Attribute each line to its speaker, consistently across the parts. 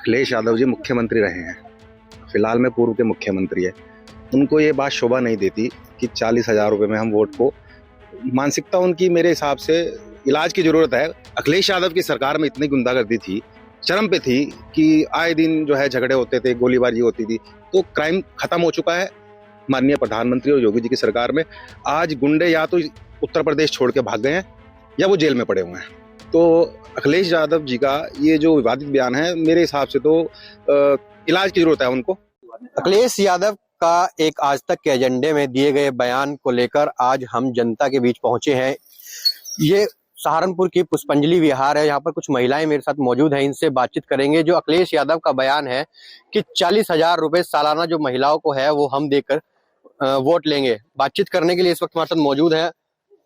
Speaker 1: अखिलेश यादव जी मुख्यमंत्री रहे हैं, फिलहाल में पूर्व के मुख्यमंत्री है। उनको ये बात शोभा नहीं देती कि 40,000 रुपये में हम वोट को, मानसिकता उनकी मेरे हिसाब से इलाज की जरूरत है। अखिलेश यादव की सरकार में इतनी गुंडागर्दी थी, चरम पे थी कि आए दिन जो है झगड़े होते थे, गोलीबारी होती थी। तो क्राइम खत्म हो चुका है माननीय प्रधानमंत्री और योगी जी की सरकार में। आज गुंडे या तो उत्तर प्रदेश छोड़ के भाग गए हैं या वो जेल में पड़े हुए हैं। तो अखिलेश यादव जी का ये जो विवादित बयान है, मेरे हिसाब से तो इलाज की जरूरत है उनको।
Speaker 2: अखिलेश यादव का एक आज तक के एजेंडे में दिए गए बयान को लेकर आज हम जनता के बीच पहुंचे हैं। ये सहारनपुर की पुष्पांजलि विहार है। यहाँ पर कुछ महिलाएं मेरे साथ मौजूद हैं, इनसे बातचीत करेंगे। जो अखिलेश यादव का बयान है कि 40,000 रुपए सालाना जो महिलाओं को है वो हम देकर वोट लेंगे। बातचीत करने के लिए इस वक्त हमारे साथ मौजूद है।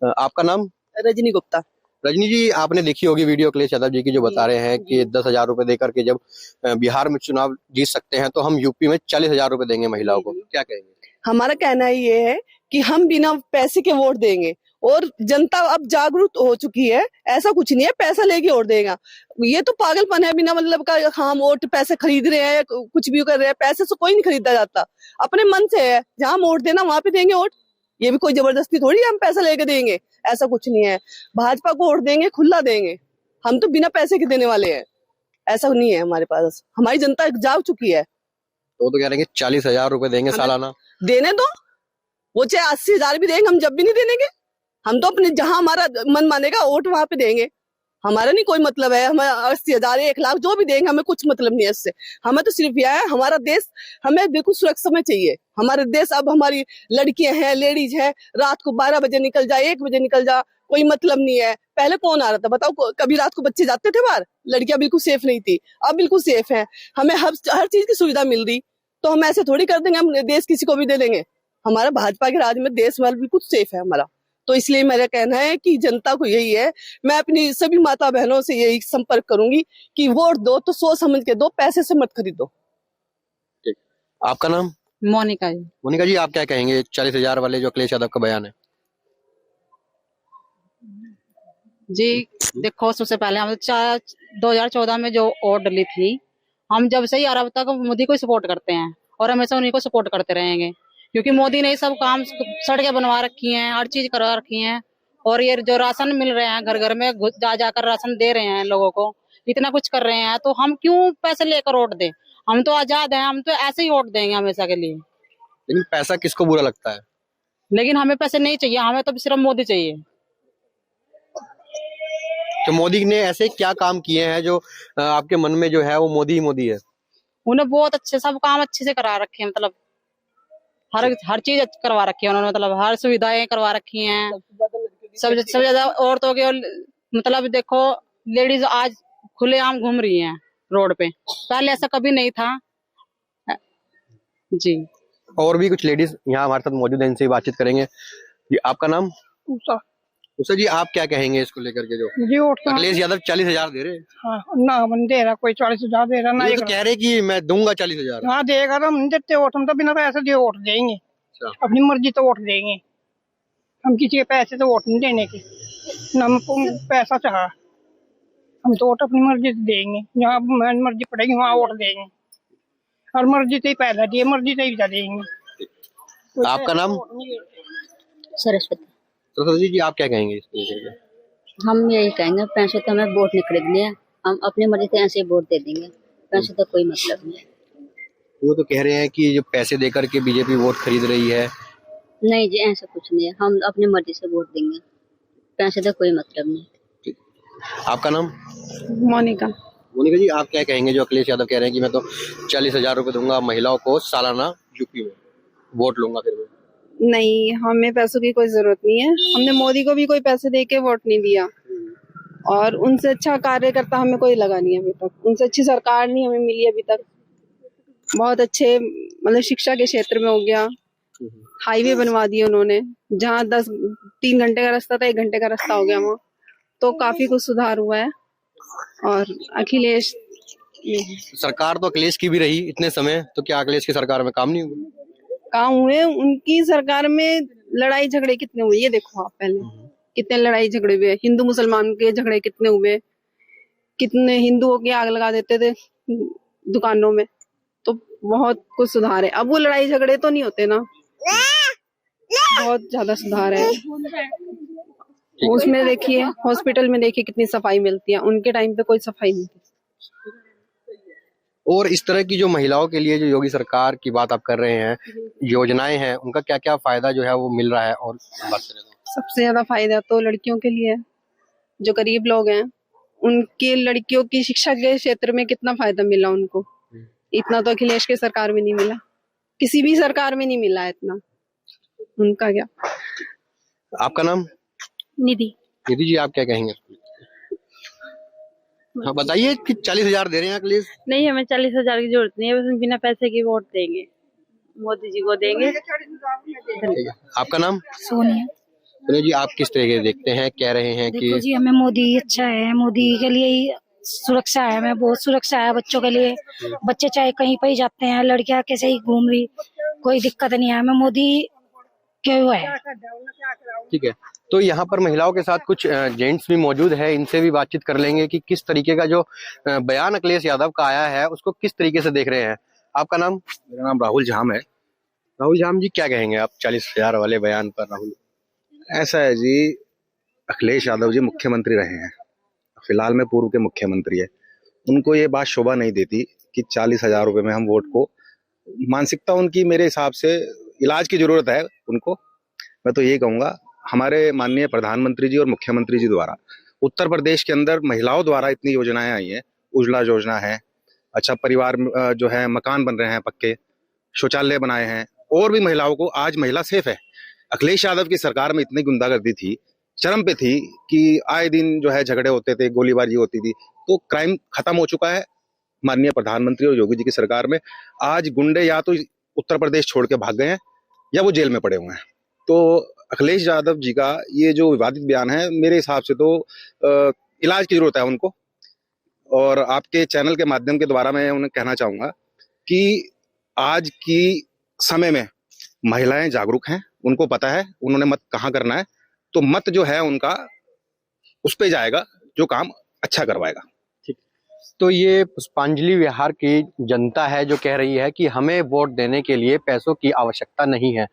Speaker 2: आपका नाम?
Speaker 3: रजनी गुप्ता।
Speaker 2: रजनी जी, आपने देखी होगी वीडियो अखिलेश यादव जी की, जो बता रहे हैं कि 10,000 रुपए देकर के जब बिहार में चुनाव जीत सकते हैं तो हम यूपी में 40,000 रुपए देंगे महिलाओं को। क्या कहेंगे?
Speaker 3: हमारा कहना ये है कि हम बिना पैसे के वोट देंगे और जनता अब जागरूक हो चुकी है। ऐसा कुछ नहीं है पैसा लेके वोट देगा, ये तो पागलपन है बिना मतलब का। हम वोट पैसे खरीद रहे हैं, कुछ भी कर रहे हैं, पैसे से कोई नहीं खरीदा जाता, अपने मन से है। जहाँ वोट देना वहां पे देंगे वोट, ये भी कोई जबरदस्ती थोड़ी है हम पैसा लेके देंगे, ऐसा कुछ नहीं है। भाजपा को वोट देंगे, खुला देंगे, हम तो बिना पैसे के देने वाले हैं। ऐसा नहीं है हमारे पास, हमारी जनता जाग चुकी है।
Speaker 2: तो कह रहे हैं कि 40,000 रुपए देंगे सालाना।
Speaker 3: देने दो, वो चाहे 80,000 भी देंगे, हम जब भी नहीं देंगे। हम तो अपने जहां हमारा मन मानेगा वोट वहां पे देंगे। हमारा नहीं कोई मतलब है, हमें 80,000 1 लाख जो भी देंगे हमें कुछ मतलब नहीं है इससे। हमें तो सिर्फ यह है, हमारा देश हमें बिल्कुल सुरक्षा में चाहिए। हमारे देश अब हमारी लड़कियां हैं, लेडीज हैं, रात को 12 बजे निकल जाए, 1 बजे निकल जा, कोई मतलब नहीं है। पहले कौन आ रहा था बताओ? कभी रात को बच्चे जाते थे बाहर? लड़कियां बिल्कुल सेफ नहीं थी, अब बिल्कुल सेफ है। हमें हर चीज की सुविधा मिल रही, तो हम ऐसे थोड़ी कर देंगे हम देश किसी को भी दे देंगे। हमारा भाजपा के राज में देश वाला बिल्कुल सेफ है हमारा। तो इसलिए मेरा कहना है कि जनता को यही है, मैं अपनी सभी माता बहनों से यही संपर्क करूंगी कि वोट दो तो सोच समझ के दो, पैसे से मत खरीदो।
Speaker 2: ठीक। आपका नाम?
Speaker 4: मोनिका जी।
Speaker 2: मोनिका जी, आप क्या कहेंगे 40,000 वाले जो अखिलेश यादव का बयान है?
Speaker 4: जी देखो, सबसे पहले हम 2014 में जो वोट डली थी, हम जब से ही अब तक मोदी को सपोर्ट करते हैं और हमेशा उन्हीं को सपोर्ट करते रहेंगे, क्योंकि मोदी ने सब काम, सड़कें बनवा रखी हैं, हर चीज करवा रखी हैं। और ये जो राशन मिल रहे हैं घर घर में, जा जाकर राशन दे रहे हैं लोगों को, इतना कुछ कर रहे हैं, तो हम क्यों पैसे लेकर वोट दें? हम तो आजाद हैं, हम तो ऐसे ही वोट देंगे हमेशा के लिए।
Speaker 2: लेकिन पैसा किसको बुरा लगता है?
Speaker 4: लेकिन हमें पैसे नहीं चाहिए, हमें तो सिर्फ मोदी चाहिए।
Speaker 2: तो मोदी ने ऐसे क्या काम किए हैं जो आपके मन में जो है वो मोदी ही मोदी है?
Speaker 4: उन्हें बहुत अच्छे सब काम अच्छे से करा रखे हैं, मतलब हर चीज करवा रखी है उन्होंने, मतलब हर सुविधाएं करवा रखी हैं। सबसे ज्यादा औरतों के, मतलब देखो लेडीज आज खुलेआम घूम रही हैं रोड पे, पहले ऐसा कभी नहीं था जी।
Speaker 2: और भी कुछ लेडीज यहाँ हमारे साथ मौजूद है, इनसे बातचीत करेंगे। जी, आपका नाम? उषा जी, आप क्या कहेंगे इसको लेकर के, जो अखिलेश यादव 40,000 दे रहे हैं?
Speaker 5: हाँ, ना मन दे रहा, कोई 40,000 दे रहा ना।
Speaker 2: ये तो कह रहे कि मैं दूंगा 40,000।
Speaker 5: हाँ देगा तो हम देते वोट, हम तो बिना पैसे दिए वोट देंगे। अपनी मर्जी तो वोट देंगे, हम किसी के पैसे तो वोट नहीं देने के, न हमको पैसा चाह। हम तो वोट अपनी मर्जी से देंगे, जहाँ मर्जी पड़ेगी वहाँ वोट देंगे, और मर्जी से ही पैसा दिए, मर्जी से ही देंगे।
Speaker 2: आपका नाम?
Speaker 6: सरस्वती।
Speaker 2: सरस्वती जी, आप क्या कहेंगे इसको लेकर?
Speaker 6: हम यही कहेंगे, पैसे तो हमें वोट नहीं खरीदने हैं, हम अपनी मर्जी से ऐसे ही वोट दे देंगे, पैसे तो कोई मतलब नहीं है।
Speaker 2: वो तो कह रहे हैं कि जो पैसे देकर के बीजेपी वोट खरीद रही है।
Speaker 6: नहीं जी, ऐसा कुछ नहीं है, हम अपनी मर्जी से वोट देंगे, पैसे तो कोई मतलब नहीं।
Speaker 2: आपका नाम?
Speaker 5: मोनिका।
Speaker 2: मोनिका जी, आप क्या कहेंगे जो अखिलेश यादव कह रहे हैं कि मैं तो 40,000 रुपए दूंगा महिलाओं को सालाना, यूपी में वोट लूंगा फिर मैं?
Speaker 7: नहीं, हमें पैसों की कोई जरूरत नहीं है, हमने मोदी को भी कोई पैसे दे के वोट नहीं दिया, और उनसे अच्छा कार्यकर्ता हमें कोई लगा नहीं अभी तक, उनसे अच्छी सरकार नहीं हमें मिली अभी तक। बहुत अच्छे, मतलब शिक्षा के क्षेत्र में हो गया, हाईवे बनवा दिए उन्होंने, जहाँ 3 घंटे का रास्ता था 1 घंटे का रास्ता हो गया वहाँ, तो काफी कुछ सुधार हुआ है। और अखिलेश
Speaker 2: सरकार तो अखिलेश की भी रही इतने समय, तो क्या अखिलेश की सरकार में काम नहीं हुआ?
Speaker 7: काम हुए, उनकी सरकार में लड़ाई झगड़े कितने हुए ये देखो आप, पहले कितने लड़ाई झगड़े हुए, हिंदू मुसलमान के झगड़े कितने हुए, कितने हिंदुओं की आग लगा देते थे दुकानों में, तो बहुत कुछ सुधार है। अब वो लड़ाई झगड़े तो नहीं होते ना, बहुत ज्यादा सुधार है। उसमें देखिए, हॉस्पिटल में देखिए कितनी सफाई मिलती है, उनके टाइम पे कोई सफाई नहीं थी।
Speaker 2: और इस तरह की जो महिलाओं के लिए जो योगी सरकार की बात आप कर रहे हैं, योजनाएं हैं, उनका क्या क्या फायदा जो है वो मिल रहा है? और बात करें तो
Speaker 7: सबसे ज्यादा फायदा तो लड़कियों के लिए है। जो गरीब लोग हैं उनके लड़कियों की शिक्षा के क्षेत्र में कितना फायदा मिला उनको, इतना तो अखिलेश के सरकार में नहीं मिला, किसी भी सरकार में नहीं मिला इतना। उनका क्या।
Speaker 2: आपका नाम?
Speaker 8: निधि।
Speaker 2: निधि जी, आप क्या कहेंगे? हाँ बताइए कि 40,000 दे रहे हैं अखिलेश।
Speaker 8: नहीं, हमें 40,000 की जरूरत नहीं है, बस हम बिना पैसे की वोट देंगे, मोदी जी को देंगे।
Speaker 2: आपका नाम?
Speaker 8: सोनिया।
Speaker 2: सोनिया जी, आप किस तरह के देखते हैं, कह रहे हैं
Speaker 8: देखो
Speaker 2: कि
Speaker 8: जी, हमें मोदी अच्छा है, मोदी के लिए ही सुरक्षा है, हमें बहुत सुरक्षा है बच्चों के लिए। बच्चे चाहे कहीं पर ही जाते हैं, लड़कियां कैसे ही घूम रही, कोई दिक्कत नहीं है, हमें मोदी क्यों है।
Speaker 2: ठीक है, तो यहाँ पर महिलाओं के साथ कुछ जेंट्स भी मौजूद है, इनसे भी बातचीत कर लेंगे कि किस तरीके का जो बयान अखिलेश यादव का आया है उसको किस तरीके से देख रहे हैं। आपका नाम?
Speaker 1: मेरा नाम राहुल झाम है।
Speaker 2: राहुल झाम जी, क्या कहेंगे आप 40,000 वाले बयान पर? राहुल,
Speaker 1: ऐसा है जी, अखिलेश यादव जी मुख्यमंत्री रहे हैं, फिलहाल में पूर्व के मुख्यमंत्री है। उनको ये बात शोभा नहीं देती कि 40,000 रुपये में हम वोट को, मानसिकता उनकी मेरे हिसाब से इलाज की जरूरत है उनको। मैं तो यही कहूँगा, हमारे माननीय प्रधानमंत्री जी और मुख्यमंत्री जी द्वारा उत्तर प्रदेश के अंदर महिलाओं द्वारा इतनी योजनाएं आई हैं। उज्ज्वला योजना है, अच्छा परिवार जो है मकान बन रहे हैं पक्के, शौचालय बनाए हैं, और भी महिलाओं को आज महिला सेफ है। अखिलेश यादव की सरकार में इतनी गुंडागर्दी थी, चरम पे थी कि आए दिन जो है झगड़े होते थे, गोलीबारी होती थी। तो क्राइम खत्म हो चुका है माननीय प्रधानमंत्री और योगी जी की सरकार में। आज गुंडे या तो उत्तर प्रदेश छोड़ के भाग गए हैं या वो जेल में पड़े हुए हैं। तो अखिलेश यादव जी का ये जो विवादित बयान है, मेरे हिसाब से तो इलाज की जरूरत है उनको। और आपके चैनल के माध्यम के द्वारा मैं उन्हें कहना चाहूंगा कि आज की समय में महिलाएं जागरूक हैं, उनको पता है उन्होंने मत कहाँ करना है, तो मत जो है उनका उस पे जाएगा जो काम अच्छा करवाएगा।
Speaker 2: तो ये पुष्पांजलि विहार की जनता है जो कह रही है कि हमें वोट देने के लिए पैसों की आवश्यकता नहीं है।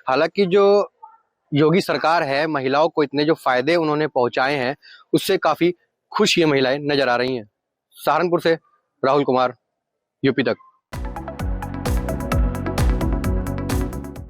Speaker 2: हालांकि जो योगी सरकार है, महिलाओं को इतने जो फायदे उन्होंने पहुंचाए हैं उससे काफी खुश ये महिलाएं नजर आ रही हैं। सहारनपुर से राहुल कुमार, यूपी तक।